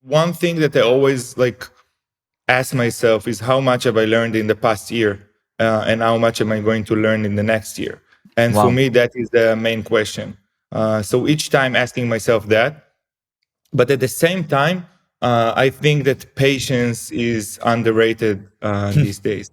one thing that I always ask myself is how much have I learned in the past year, and how much am I going to learn in the next year? And for me, that is the main question. So each time asking myself that, but at the same time, I think that patience is underrated these days.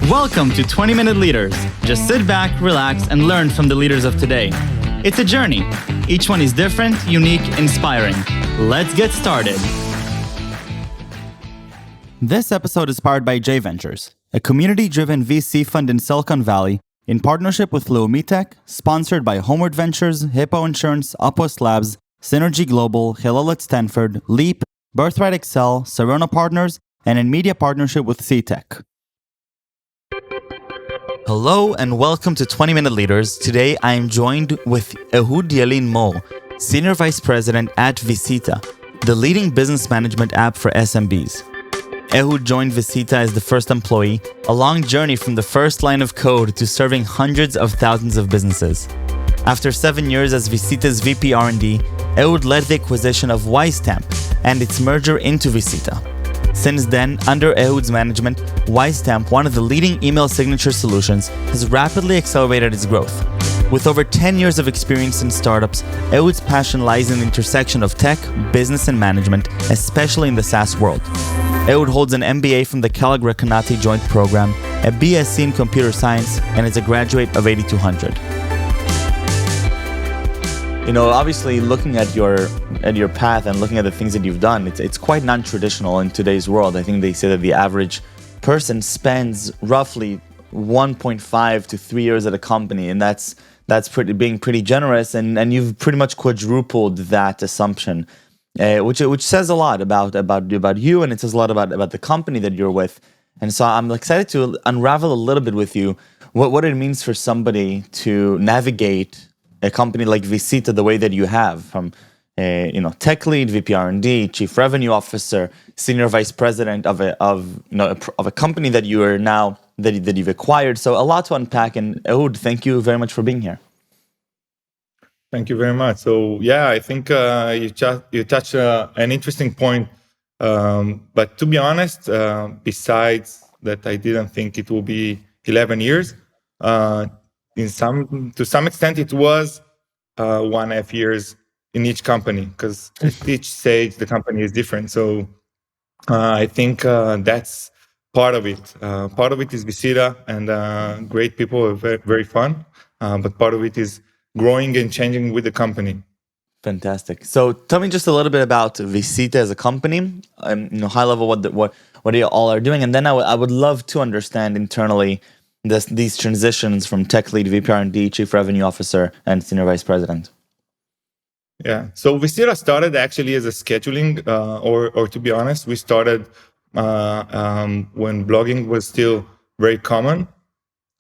Welcome to 20-Minute Leaders. Just sit back, relax, and learn from the leaders of today. It's a journey. Each one is different, unique, inspiring. Let's get started. This episode is powered by J Ventures, a community-driven VC fund in Silicon Valley in partnership with Leumi-Tech, sponsored by Homeward Ventures, Hippo Insurance, Upwest Labs, Synergy Global, Hillel at Stanford, Leap, Birthright Excel, Serona Partners, and in media partnership with CTech. Hello and welcome to 20-Minute Leaders. Today I am joined with Ehud Yalin-Mor, Senior Vice President at vcita, the leading business management app for SMBs. Ehud joined vcita as the first employee, a long journey from the first line of code to serving hundreds of thousands of businesses. After 7 years as vcita's VP R&D, Ehud led the acquisition of WiseStamp and its merger into vcita. Since then, under Ehud's management, WiseStamp, one of the leading email signature solutions, has rapidly accelerated its growth. With over 10 years of experience in startups, Ehud's passion lies in the intersection of tech, business, and management, especially in the SaaS world. Ehud holds an MBA from the Kellogg-Recanati Joint Program, a BSc in Computer Science, and is a graduate of 8200. You know, obviously, looking at your path and looking at the things that you've done, it's quite non-traditional in today's world. I think they say that the average person spends roughly 1.5 to 3 years at a company, and that's being pretty generous. And you've pretty much quadrupled that assumption, which says a lot about you, and it says a lot about the company that you're with. And so I'm excited to unravel a little bit with you what it means for somebody to navigate a company like vcita the way that you have, from tech lead, VP R&D, Chief Revenue Officer, Senior Vice President of a company that you are now that you've acquired. So a lot to unpack. And Ehud, thank you very much for being here. Thank you very much. So yeah, I think you touched an interesting point. But to be honest, besides that, I didn't think it will be 11 years. To some extent, it was 1.5 years in each company, because at each stage the company is different. So I think that's part of it. Part of it is vcita, and great people are very, very fun. But part of it is growing and changing with the company. Fantastic. So tell me just a little bit about vcita as a company, high level, what you all are doing, and then I would love to understand internally these transitions from tech lead, VP R&D, Chief Revenue Officer, and Senior Vice President. Yeah. So vcita started actually as a scheduling, or to be honest, we started when blogging was still very common,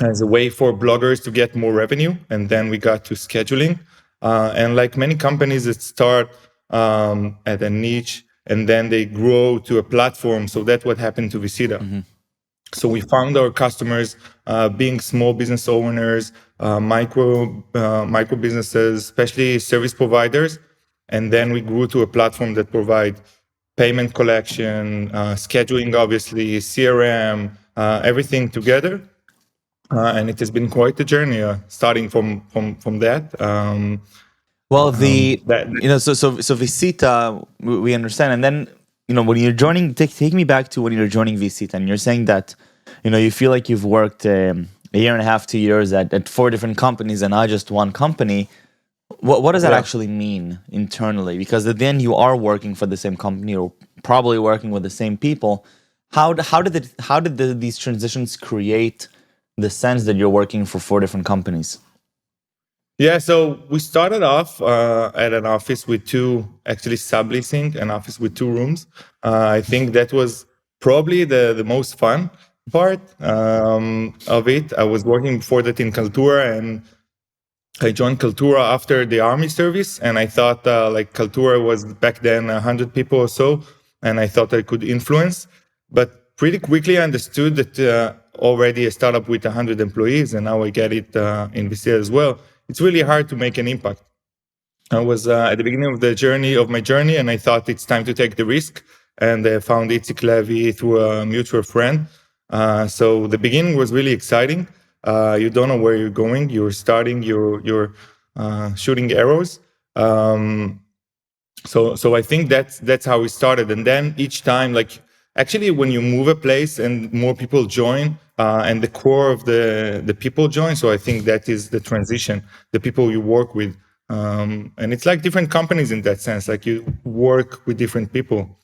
as a way for bloggers to get more revenue. And then we got to scheduling. And like many companies that start at a niche and then they grow to a platform. So that's what happened to vcita. Mm-hmm. So we found our customers being small business owners, micro businesses, especially service providers. And then we grew to a platform that provide payment collection, scheduling, obviously, CRM, everything together. And it has been quite a journey, starting from that. So vcita, we understand, and then when you're joining, take me back to when you're joining vcita, and you're saying that you feel like you've worked a year and a half, 2 years at 4 different companies and not just one company. What does that actually mean internally? Because at the end, you are working for the same company, or probably working with the same people. How did these transitions create the sense that you're working for 4 different companies? Yeah, so we started off at an office with 2, actually subleasing an office with 2 rooms. I think that was probably the most fun part of it. I was working before that in Kaltura, and I joined Kaltura after the army service, and I thought Kaltura was back then 100 people or so, and I thought I could influence. But pretty quickly I understood that already a startup with 100 employees, and now I get it in vcita as well. It's really hard to make an impact. I was at the beginning of my journey, and I thought it's time to take the risk. And I found Itzik Levy through a mutual friend. So the beginning was really exciting. You don't know where you're going. You're starting. You're shooting arrows. Um, so I think that's how we started. And then each time, like actually, when you move a place and more people join, and the core of the people join. So I think that is the transition. The people you work with. And it's like different companies in that sense. Like you work with different people,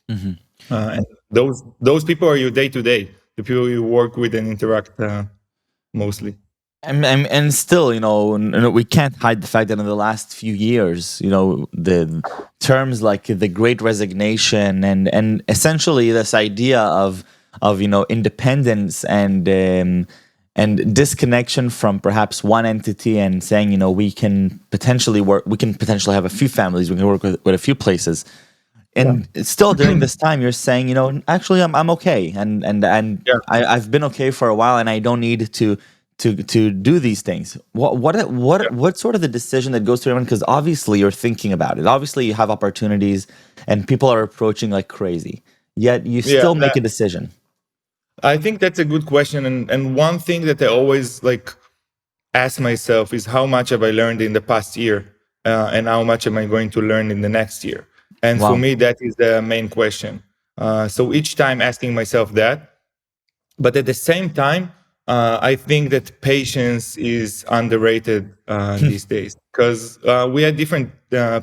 and those people are your day to day. The people you work with and interact mostly. And still, we can't hide the fact that in the last few years, the terms like the Great Resignation and essentially this idea of independence and disconnection from perhaps one entity and saying, we can potentially have a few families, we can work with a few places. And still during this time, you're saying, actually, I'm okay, and Yeah. I've been okay for a while, and I don't need to do these things. What sort of the decision that goes through everyone? Because obviously you're thinking about it. Obviously you have opportunities, and people are approaching like crazy. Yet you Yeah. still make a decision. I think that's a good question. And one thing that I always like ask myself is how much have I learned in the past year, and how much am I going to learn in the next year? And for Wow. me, that is the main question. So each time asking myself that, but at the same time, I think that patience is underrated these days because we had different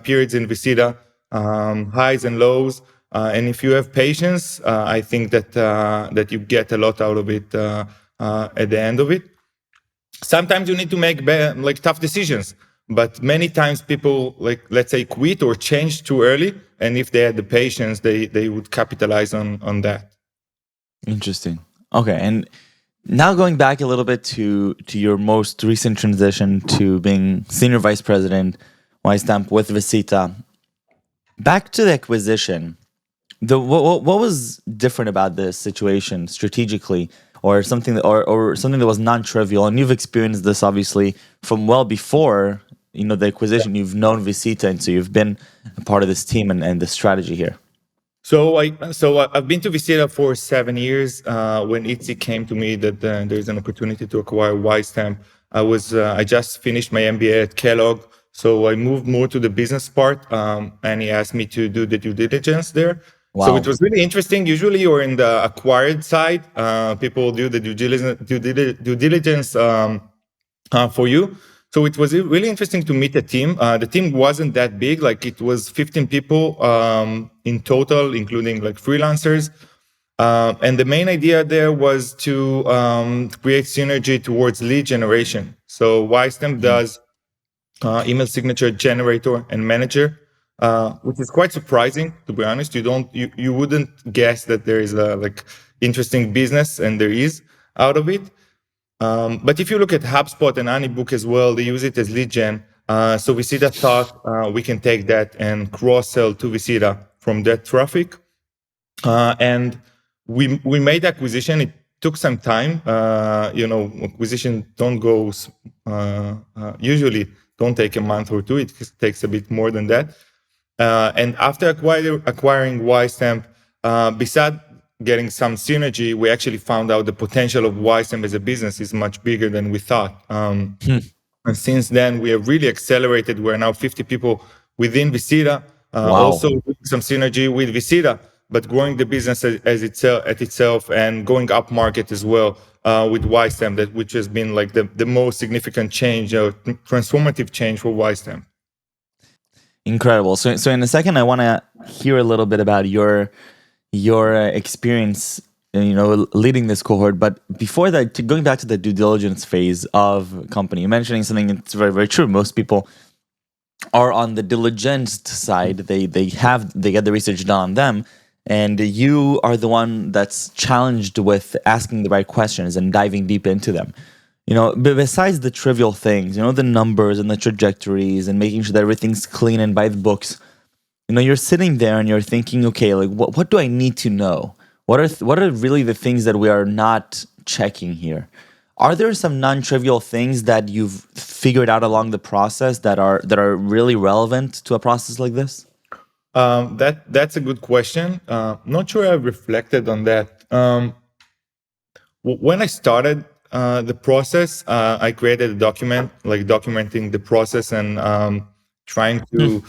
periods in Visita, highs and lows. And if you have patience, I think that you get a lot out of it at the end of it. Sometimes you need to make like tough decisions, but many times people, like, let's say, quit or change too early, and if they had the patience, they would capitalize on that. Interesting. Okay, and now going back a little bit to your most recent transition to being senior vice president, WiseStamp with Visita. Back to the acquisition. What was different about this situation strategically, or something or something that was non-trivial? And you've experienced this obviously from well before the acquisition. You've known Visita, and so you've been a part of this team and the strategy here. I've been to Visita for 7 years. When Itzy came to me that there's an opportunity to acquire WiseStamp, I just finished my MBA at Kellogg, so I moved more to the business part, and he asked me to do the due diligence there. So it Wow. was really interesting. Usually, you're in the acquired side. People do the due diligence for you. So it was really interesting to meet the team. The team wasn't that big; like it was 15 people in total, including like freelancers. And the main idea there was to create synergy towards lead generation. So WiseStamp does email signature generator and manager, which is quite surprising, to be honest. You wouldn't guess that there is a like interesting business, and there is out of it. But if you look at HubSpot and Honeybook as well, they use it as lead gen. So Visita thought we can take that and cross sell to Visita from that traffic. And we made acquisition. It took some time. Acquisition don't go usually don't take a month or two. It takes a bit more than that. And after acquiring WiseStamp, besides getting some synergy, we actually found out the potential of WiseStamp as a business is much bigger than we thought. And since then, we have really accelerated. We're now 50 people within Visita, Wow. also with some synergy with Visita, but growing the business as itself and going up market as well with WiseStamp, which has been like the most significant change, transformative change for WiseStamp. Incredible. So in a second, I want to hear a little bit about your experience, leading this cohort. But before that, going back to the due diligence phase of a company, you're mentioning something that's very, very true. Most people are on the diligence side. They get the research done on them, and you are the one that's challenged with asking the right questions and diving deep into them. But besides the trivial things, the numbers and the trajectories and making sure that everything's clean and by the books, you're sitting there and you're thinking, okay, like what do I need to know? What are really the things that we are not checking here? Are there some non-trivial things that you've figured out along the process that are really relevant to a process like this? That's a good question. Not sure I've reflected on that. When I started the process, I created a document, like documenting the process and trying to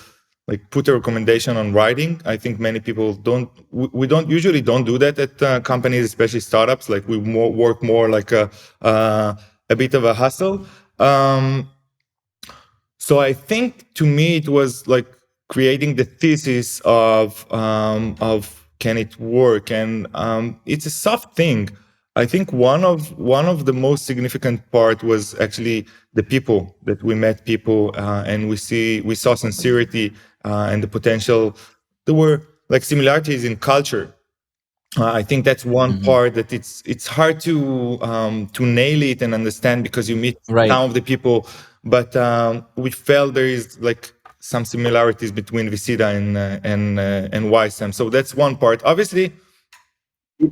like put a recommendation on writing. I think many people don't. We don't usually don't do that at companies, especially startups. Like we work more like a bit of a hustle. Um, so I think to me it was like creating the thesis of can it work, and it's a soft thing. I think one of the most significant part was actually the people that we met people, and we saw sincerity and the potential. There were like similarities in culture. I think that's one part that it's hard to nail it and understand because you meet Right. some of the people, but we felt there is like some similarities between vcita and WiseStamp. So that's one part. Obviously,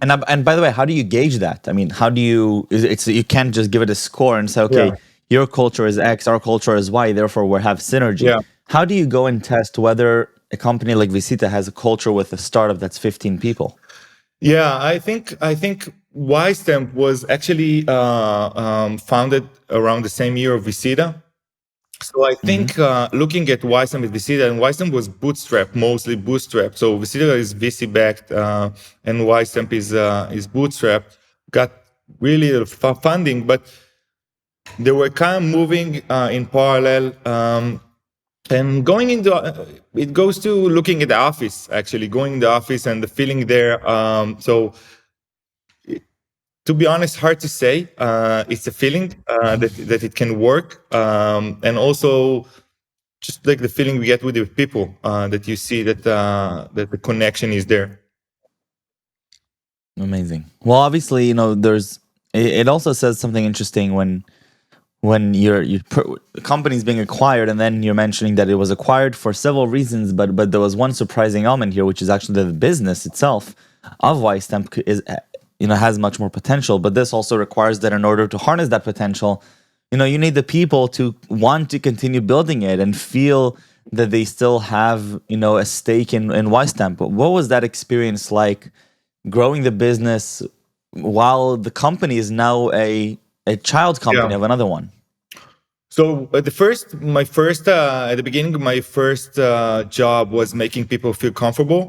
And by the way, how do you gauge that? I mean, how do you? It's you can't just give it a score and say, yeah, okay, your culture is X, our culture is Y, therefore we have synergy. yeah, How do you go and test whether a company like Visita has a culture with a startup that's 15 people? yeah. I think WiseStamp was actually founded around the same year of vcita. So I Hmm. think looking at WiseStamp and Vcita, and WiseStamp was bootstrapped, mostly bootstrapped. So Vcita is VC backed, and WiseStamp is bootstrapped. Got really funding, but they were kind of moving in parallel. And going into it goes to looking at the office, actually going in the office and the feeling there. So to be honest, hard to say. It's a feeling that it can work, and also just like the feeling we get with the people, that you see that the connection is there. Amazing. Well, obviously, there's. It also says something interesting when the company's being acquired, and then you're mentioning that it was acquired for several reasons, but there was one surprising element here, which is actually the business itself of WiseStamp is has much more potential. But this also requires that in order to harness that potential, you need the people to want to continue building it and feel that they still have a stake in WiseStamp. What was that experience like, growing the business while the company is now a child Yeah. company of another one? So at the beginning, my first job was making people feel comfortable,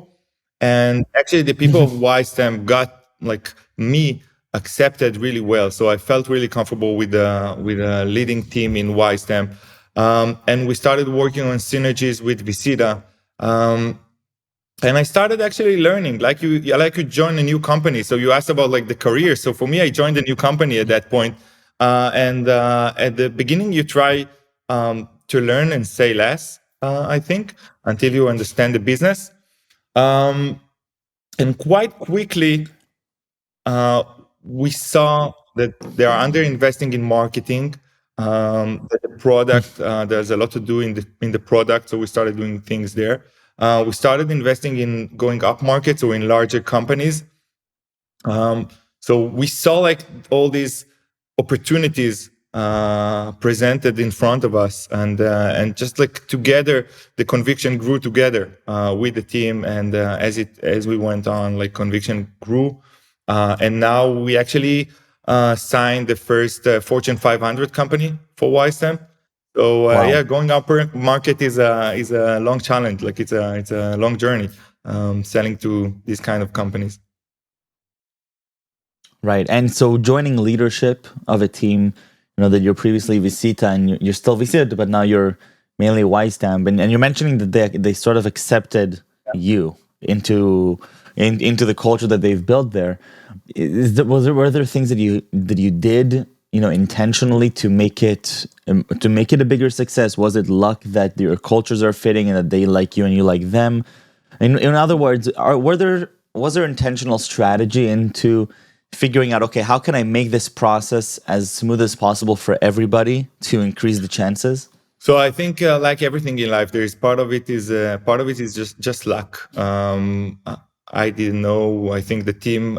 and actually, the people of WiseStamp got like me accepted really well. So I felt really comfortable with a leading team in WiseStamp, and we started working on synergies with Visita. And I started actually learning, like you join a new company. So you asked about like the career. So for me, I joined a new company at that point. And at the beginning, you try to learn and say less, I think, until you understand the business. Um, and quite quickly, uh, we saw that they are under investing in marketing. That the product, there's a lot to do in the product, so we started doing things there. We started investing in going up markets or in larger companies. So we saw like all these opportunities presented in front of us, and just like together, the conviction grew together with the team, and as we went on, like conviction grew, and now we actually signed the first Fortune 500 company for WiseStamp. So Wow. yeah, going up market is a long challenge. Like it's a long journey, selling to these kind of companies. Right. And so joining leadership of a team, that you're previously Visita and you're still Visita, but now you're mainly WiseStamp. And you're mentioning that they sort of accepted you into the culture that they've built there. Were there things that you did, intentionally to make it a bigger success? Was it luck that your cultures are fitting and that they like you and you like them? In other words, was there intentional strategy into figuring out, okay, how can I make this process as smooth as possible for everybody to increase the chances? So I think, like everything in life, there is part of it is just luck. I didn't know. I think the team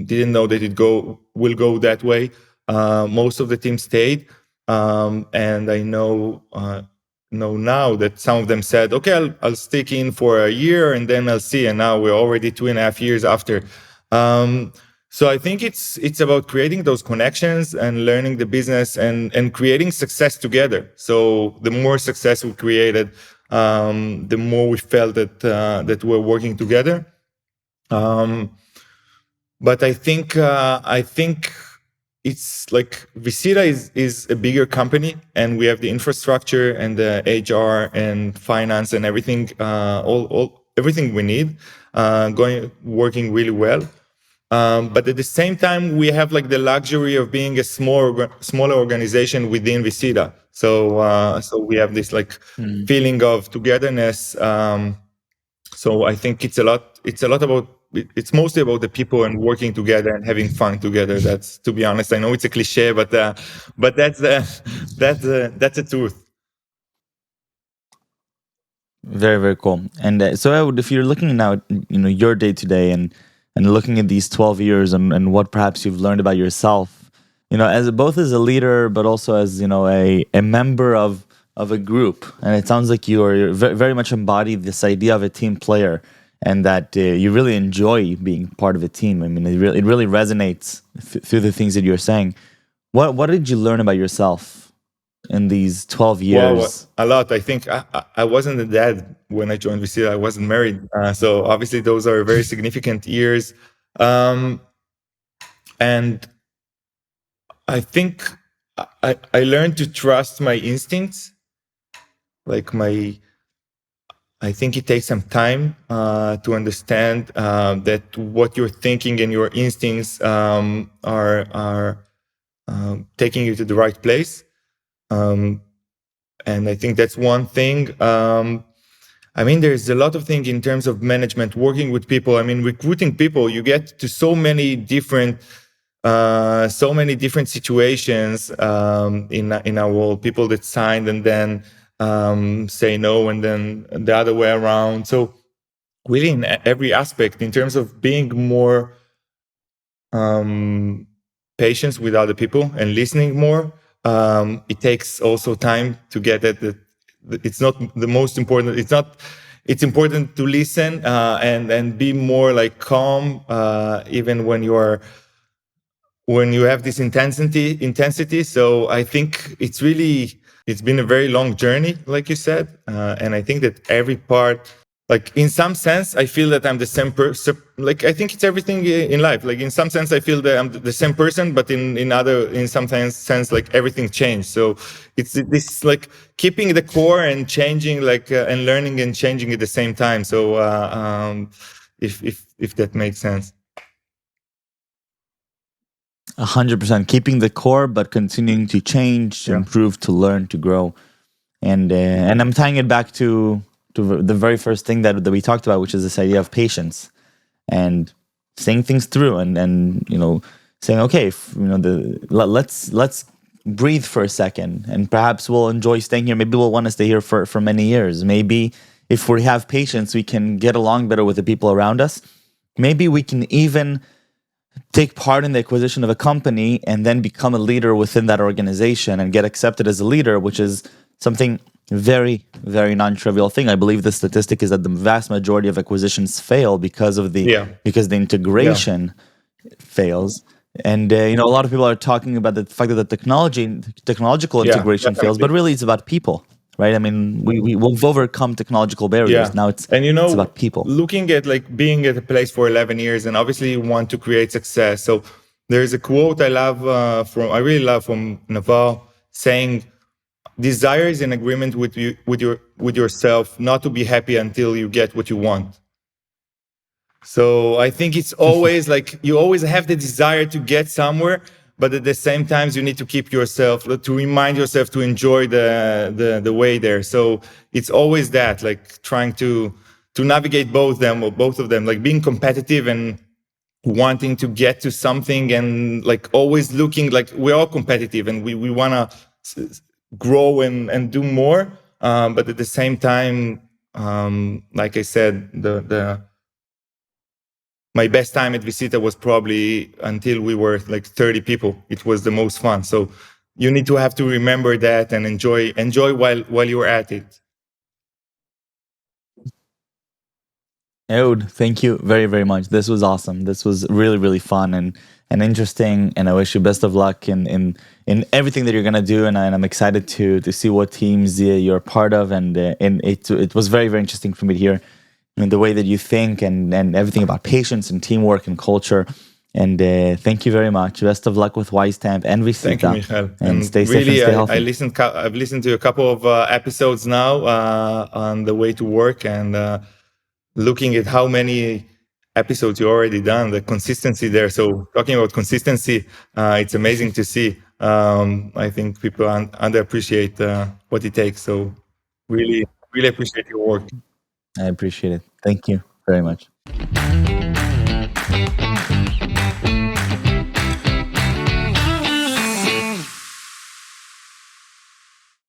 didn't know that it will go that way. most of the team stayed, and I know now that some of them said, okay, I'll stick in for a year and then I'll see. And now we're already 2.5 years after. So I think it's about creating those connections and learning the business and creating success together. So the more success we created, the more we felt that we're working together. But I think it's like vcita is a bigger company, and we have the infrastructure and the HR and finance and everything, everything we need, working really well. But at the same time, we have like the luxury of being a smaller organization within vcita. So we have this like feeling of togetherness. So I think it's a lot about, it's mostly about the people and working together and having fun together. That's, to be honest, I know it's a cliche, but that's the truth. Very, very cool. And so Ehud, if you're looking now at your day to day and looking at these 12 years and what perhaps you've learned about yourself, as both as a leader but also as a member of a group, and it sounds like you're very much embody this idea of a team player, and that you really enjoy being part of a team. I mean, it really resonates through the things that you're saying. What did you learn about yourself in these 12 years? Well, a lot. I think I wasn't a dad when I joined vcita. I wasn't married, so obviously those are very significant years. And I think I learned to trust my instincts. I think it takes some time to understand that what you're thinking and your instincts are taking you to the right place. And I think that's one thing. I mean, there's a lot of things in terms of management, working with people. I mean, recruiting people, you get to so many different situations in our world. People that signed and then say no, and then the other way around. So really, in every aspect, in terms of being more patience with other people and listening more, it takes also time to get it. It's not the most important. It's important to listen and be more like calm, even when you have this intensity. So I think it's been a very long journey, like you said, and I think that every part, like in some sense, I feel that I'm the same person. Like I think it's everything in life. Like in some sense, I feel that I'm the same person, but in some sense, like everything changed. So it's this like keeping the core and changing, like and learning and changing at the same time. So if that makes sense. 100%, keeping the core but continuing to change, to improve, to learn, to grow, and I'm tying it back to the very first thing that we talked about, which is this idea of patience and saying things through, and saying, okay, let's breathe for a second, and perhaps we'll enjoy staying here. Maybe we'll want to stay here for many years. Maybe if we have patience, we can get along better with the people around us. Maybe we can even take part in the acquisition of a company and then become a leader within that organization and get accepted as a leader, which is something very, very non-trivial thing. I believe the statistic is that the vast majority of acquisitions fail because the integration fails. And a lot of people are talking about the fact that the technological integration fails, but really it's about people. Right. I mean, we've overcome technological barriers. Yeah. Now it's about people. Looking at like being at a place for 11 years, and obviously you want to create success. So there's a quote I really love from Naval, saying, "Desire is an agreement with yourself not to be happy until you get what you want." So I think it's always like you always have the desire to get somewhere, but at the same time you need to keep yourself, to remind yourself to enjoy the way there. So it's always that, like trying to navigate both of them, like being competitive and wanting to get to something, and like always looking like we're all competitive and we want to grow and do more, but at the same time, like I said, my best time at vcita was probably until we were like 30 people. It was the most fun. So you need to have to remember that and enjoy while you're at it. Ehud, thank you very, very much. This was awesome. This was really, really fun and interesting. And I wish you best of luck in everything that you're gonna do. And I'm excited to see what teams you're part of. And it was very, very interesting for me to hear, the way that you think and everything about patience and teamwork and culture. And thank you very much. Best of luck with WiseStamp and Thank you, vcita. Michael. And stay safe and really, stay healthy. I've listened to a couple of episodes now on the way to work, and looking at how many episodes you already done, the consistency there. So talking about consistency, it's amazing to see. I think people underappreciate what it takes. So really, really appreciate your work. I appreciate it. Thank you very much.